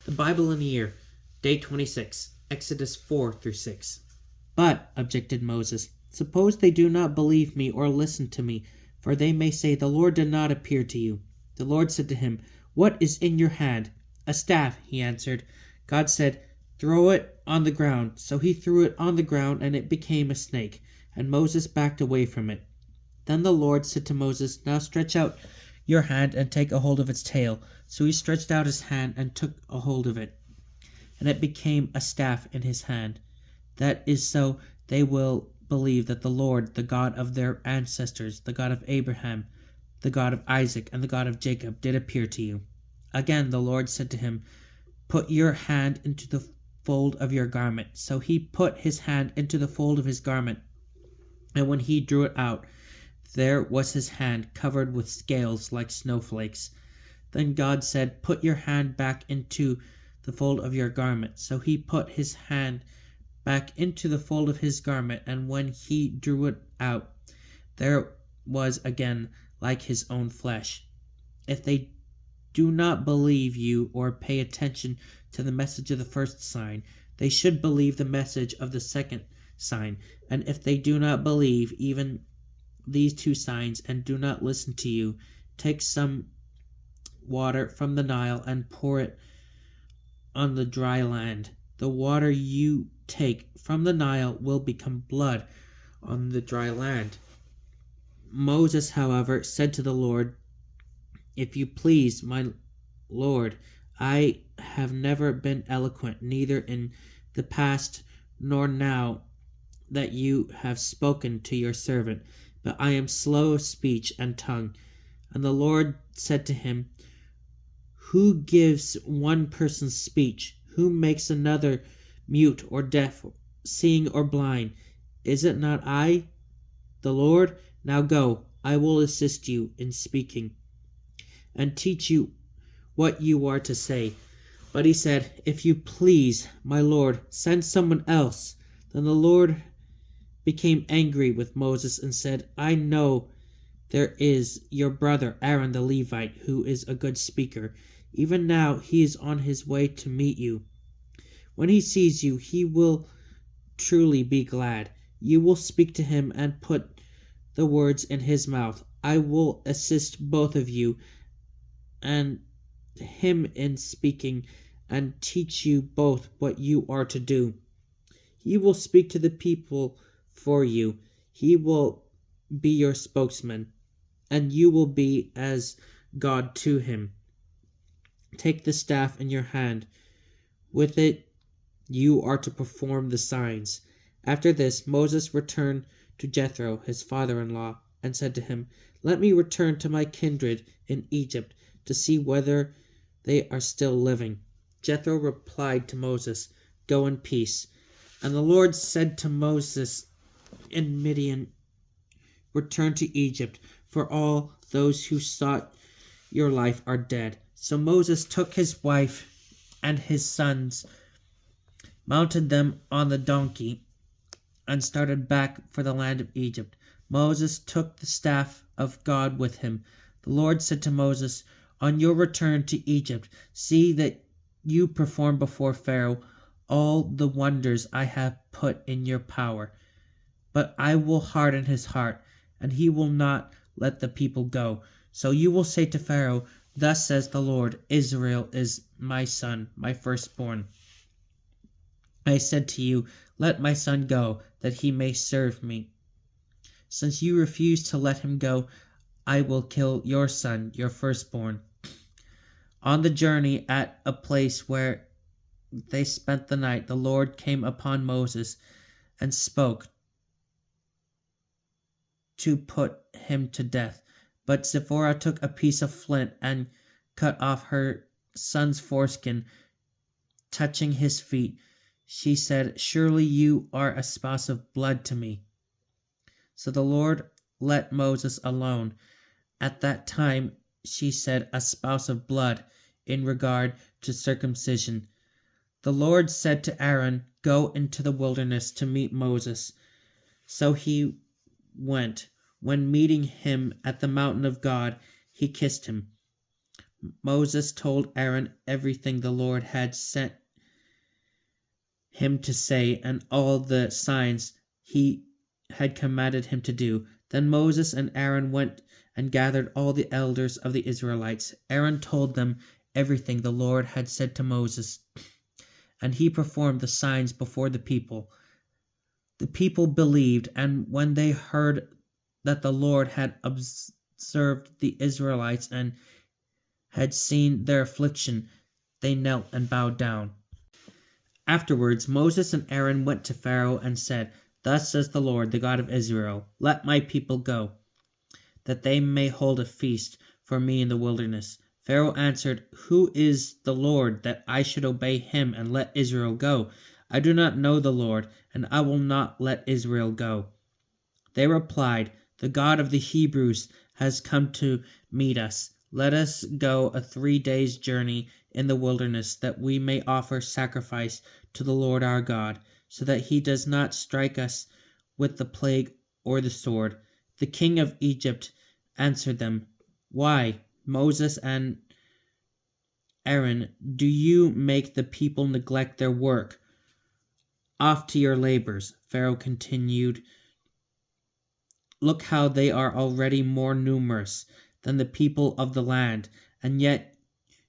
The Bible in a Year, Day 26, Exodus 4 through 6. But, objected Moses, suppose they do not believe me or listen to me, for they may say, the Lord did not appear to you. The Lord said to him, What is in your hand? A staff, he answered. God said, Throw it on the ground. So he threw it on the ground, and it became a snake, and Moses backed away from it. Then the Lord said to Moses, Now stretch out your hand and take a hold of its tail. So he stretched out his hand and took a hold of it, and it became a staff in his hand. That is so they will believe that the Lord, the God of their ancestors, the God of Abraham, the God of Isaac, and the God of Jacob, did appear to you. Again the Lord said to him, Put your hand into the fold of your garment. So he put his hand into the fold of his garment, and when he drew it out, there was his hand covered with scales like snowflakes. Then God said, Put your hand back into the fold of your garment. So he put his hand back into the fold of his garment, and when he drew it out, there was again like his own flesh. If they do not believe you or pay attention to the message of the first sign, they should believe the message of the second sign. And if they do not believe even these two signs and do not listen to you, take some water from the Nile and pour it on the dry land. The water you take from the Nile will become blood on the dry land. Moses, however, said to the Lord, If you please, my Lord, I have never been eloquent, neither in the past nor now that you have spoken to your servant, but I am slow of speech and tongue. And the Lord said to him, Who gives one person speech? Who makes another mute or deaf, seeing or blind? Is it not I, the Lord? Now go, I will assist you in speaking, and teach you what you are to say. But he said, If you please, my Lord, send someone else. Then the Lord became angry with Moses and said, I know there is your brother Aaron the Levite, who is a good speaker. Even now he is on his way to meet you. When he sees you, he will truly be glad. You will speak to him and put the words in his mouth. I will assist both of you and him in speaking, and teach you both what you are to do. He will speak to the people for you. He will be your spokesman, and you will be as God to him. Take the staff in your hand. With it you are to perform the signs. After this, Moses returned to Jethro, his father-in-law, and said to him, Let me return to my kindred in Egypt to see whether they are still living. Jethro replied to Moses, Go in peace. And the Lord said to Moses in Midian, Return to Egypt, for all those who sought your life are dead. So Moses took his wife and his sons, mounted them on the donkey, and started back for the land of Egypt. Moses took the staff of God with him. The Lord said to Moses, On your return to Egypt, see that you perform before Pharaoh all the wonders I have put in your power. But I will harden his heart, and he will not let the people go. So you will say to Pharaoh, Thus says the Lord, Israel is my son, my firstborn. I said to you, Let my son go, that he may serve me. Since you refuse to let him go, I will kill your son, your firstborn. On the journey at a place where they spent the night, the Lord came upon Moses and spoke to put him to death. But Zipporah took a piece of flint and cut off her son's foreskin, touching his feet. She said, Surely you are a spouse of blood to me. So the Lord let Moses alone. At that time she said, A spouse of blood, in regard to circumcision. The Lord said to Aaron, Go into the wilderness to meet Moses. So he went. When meeting him at the mountain of God, he kissed him. Moses told Aaron everything the Lord had sent him to say and all the signs he had commanded him to do. Then Moses and Aaron went and gathered all the elders of the Israelites. Aaron told them everything the Lord had said to Moses, and he performed the signs before the people. The people believed, and when they heard that the Lord had observed the Israelites and had seen their affliction, they knelt and bowed down. Afterwards Moses and Aaron went to Pharaoh and said, "Thus says the Lord, the God of Israel, let my people go, that they may hold a feast for me in the wilderness." Pharaoh answered, "Who is the Lord, that I should obey him and let Israel go? I do not know the Lord, and I will not let Israel go." They replied, "The God of the Hebrews has come to meet us. Let us go a 3 days' journey in the wilderness, that we may offer sacrifice to the Lord our God, so that he does not strike us with the plague or the sword." The king of Egypt answered them, "Why, Moses and Aaron, do you make the people neglect their work? Off to your labors." Pharaoh continued, "Look how they are already more numerous than the people of the land, and yet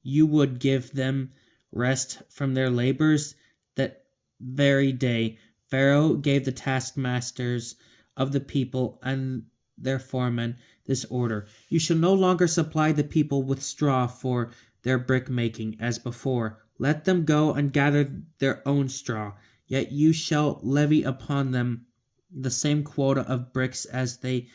you would give them rest from their labors." That very day Pharaoh gave the taskmasters of the people and their foremen this order: "You shall no longer supply the people with straw for their brick making as before. Let them go and gather their own straw, yet you shall levy upon them the same quota of bricks as they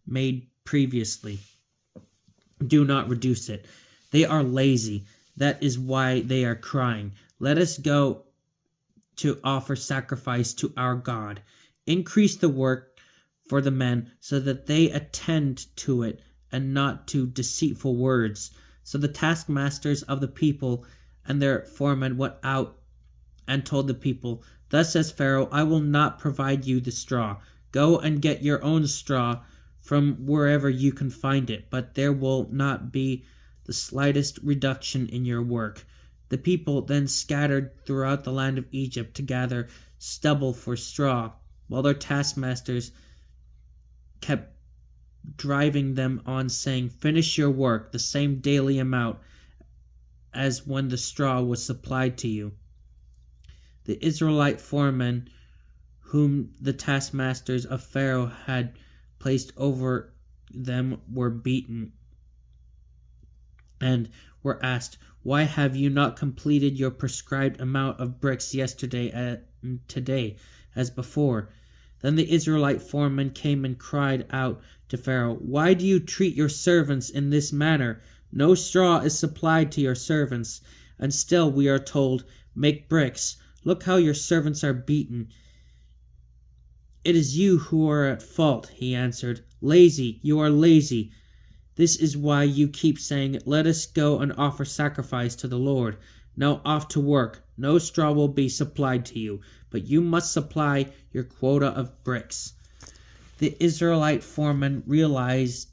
made previously. Do not reduce it. They are lazy. That is why they are crying, 'Let us go to offer sacrifice to our God.' Increase the work for the men, so that they attend to it and not to deceitful words." So the taskmasters of the people and their foremen went out and told the people, "Thus says Pharaoh, I will not provide you the straw. Go and get your own straw from wherever you can find it, but there will not be the slightest reduction in your work." The people then scattered throughout the land of Egypt to gather stubble for straw, while their taskmasters kept driving them on, saying, "Finish your work, the same daily amount as when the straw was supplied to you." The Israelite foremen, whom the taskmasters of Pharaoh had placed over them, were beaten and were asked, "Why have you not completed your prescribed amount of bricks yesterday and today as before?" Then the Israelite foremen came and cried out to Pharaoh, "Why do you treat your servants in this manner? No straw is supplied to your servants, and still we are told, 'Make bricks.' Look how your servants are beaten." "It is you who are at fault," he answered. "Lazy, you are lazy. This is why you keep saying, 'Let us go and offer sacrifice to the Lord.' Now off to work. No straw will be supplied to you, but you must supply your quota of bricks." The Israelite foremen realized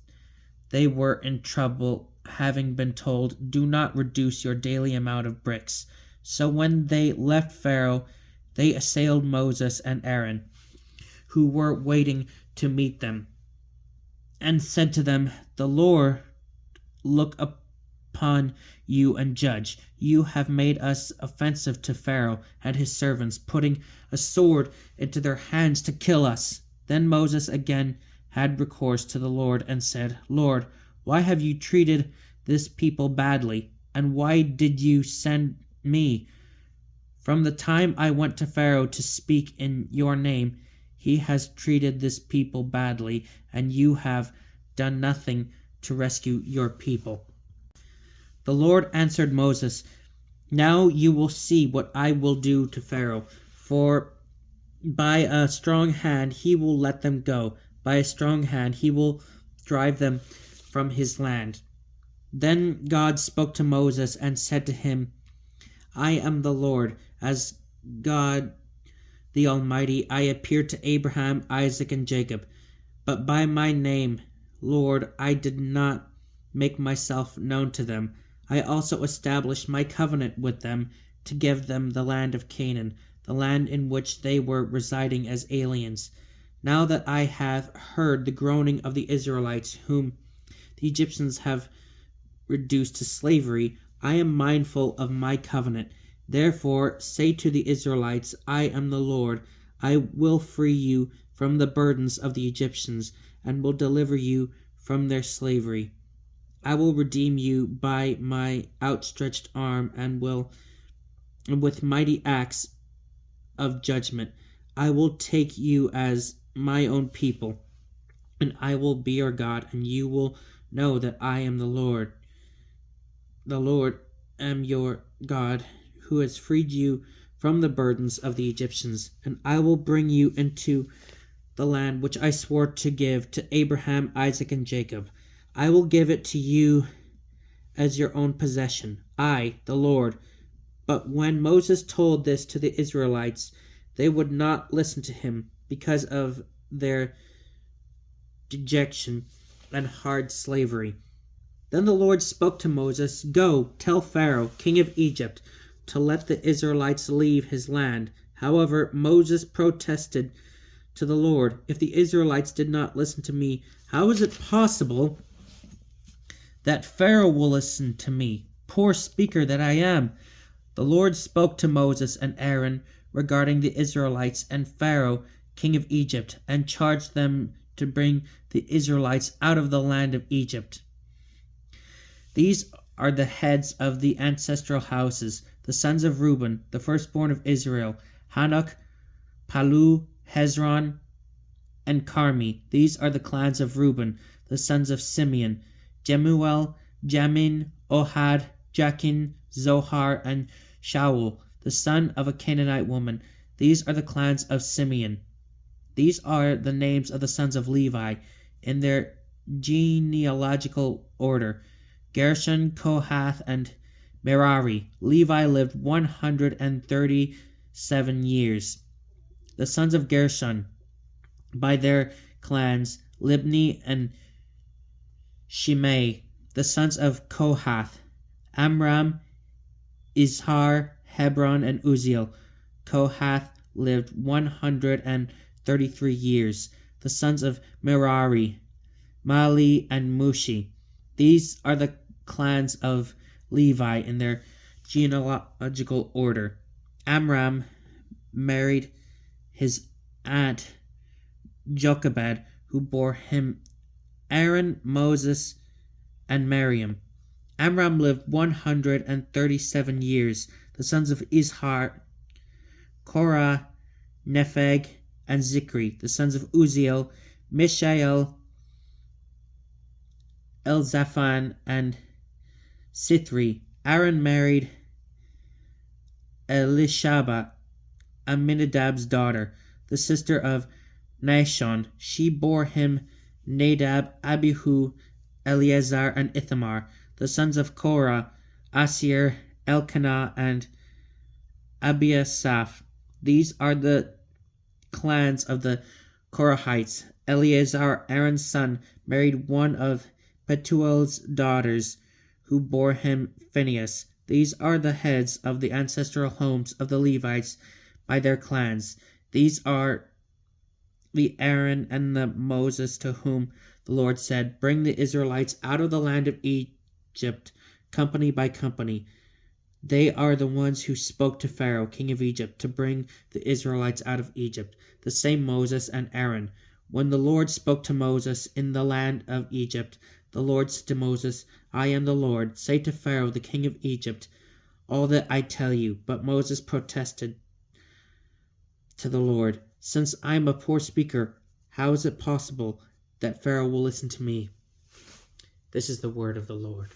they were in trouble, having been told, "Do not reduce your daily amount of bricks." So when they left Pharaoh, they assailed Moses and Aaron, who were waiting to meet them, and said to them, "The Lord look upon you and judge. You have made us offensive to Pharaoh and his servants, putting a sword into their hands to kill us." Then Moses again had recourse to the Lord and said, "Lord, why have you treated this people badly? And why did you send me? From the time I went to Pharaoh to speak in your name, he has treated this people badly, and you have done nothing to rescue your people." The Lord answered Moses, "Now you will see what I will do to Pharaoh, for by a strong hand he will let them go. By a strong hand he will drive them from his land." Then God spoke to Moses and said to him, "I am the Lord. As God the Almighty, I appeared to Abraham, Isaac, and Jacob, but by my name, Lord, I did not make myself known to them. I also established my covenant with them to give them the land of Canaan, the land in which they were residing as aliens. Now that I have heard the groaning of the Israelites, whom the Egyptians have reduced to slavery, I am mindful of my covenant. Therefore say to the Israelites, I am the Lord. I will free you from the burdens of the Egyptians, and will deliver you from their slavery. I will redeem you by my outstretched arm, and with mighty acts of judgment. I will take you as my own people, and I will be your God, and you will know that I am the Lord. The Lord am your God, who has freed you from the burdens of the Egyptians, and I will bring you into the land which I swore to give to Abraham, Isaac, and Jacob. I will give it to you as your own possession. I, the Lord. But when Moses told this to the Israelites, they would not listen to him because of their dejection and hard slavery. Then the Lord spoke to Moses, Go, tell Pharaoh, king of Egypt, to let the Israelites leave his land. However, Moses protested to the Lord, If the Israelites did not listen to me, how is it possible that Pharaoh will listen to me? Poor speaker that I am! The Lord spoke to Moses and Aaron regarding the Israelites and Pharaoh, king of Egypt, and charged them to bring the Israelites out of the land of Egypt. These are the heads of the ancestral houses, the sons of Reuben, the firstborn of Israel, Hanok, Palu, Hezron, and Carmi. These are the clans of Reuben, the sons of Simeon, Jemuel, Jamin, Ohad, Jachin, Zohar, and Shaul, the son of a Canaanite woman. These are the clans of Simeon. These are the names of the sons of Levi in their genealogical order: Gershon, Kohath, and Merari. Levi lived 137 years. The sons of Gershon, by their clans, Libni and Shimei. The sons of Kohath, Amram, Izhar, Hebron, and Uzziel. Kohath lived 133 years. The sons of Merari, Mali, and Mushi. These are the clans of Levi in their genealogical order. Amram married his aunt Jochebed, who bore him Aaron, Moses, and Miriam. Amram lived 137 years. The sons of Izhar, Korah, Nepheg, and Zikri. The sons of Uzziel, Mishael, Elzaphan, and Sithri. Aaron married Elishaba, Aminadab's daughter, the sister of Nahshon. She bore him Nadab, Abihu, Eleazar, and Ithamar. The sons of Korah, Asir, Elkanah, and Abiasaph. These are the clans of the Korahites. Eleazar, Aaron's son, married one of Petuel's daughters, who bore him Phinehas. These are the heads of the ancestral homes of the Levites by their clans. These are the Aaron and the Moses to whom the Lord said, Bring the Israelites out of the land of Egypt, company by company. They are the ones who spoke to Pharaoh, king of Egypt, to bring the Israelites out of Egypt, the same Moses and Aaron. When the Lord spoke to Moses in the land of Egypt, the Lord said to Moses, I am the Lord. Say to Pharaoh, the king of Egypt, all that I tell you. But Moses protested to the Lord, Since I am a poor speaker, how is it possible that Pharaoh will listen to me? This is the word of the Lord.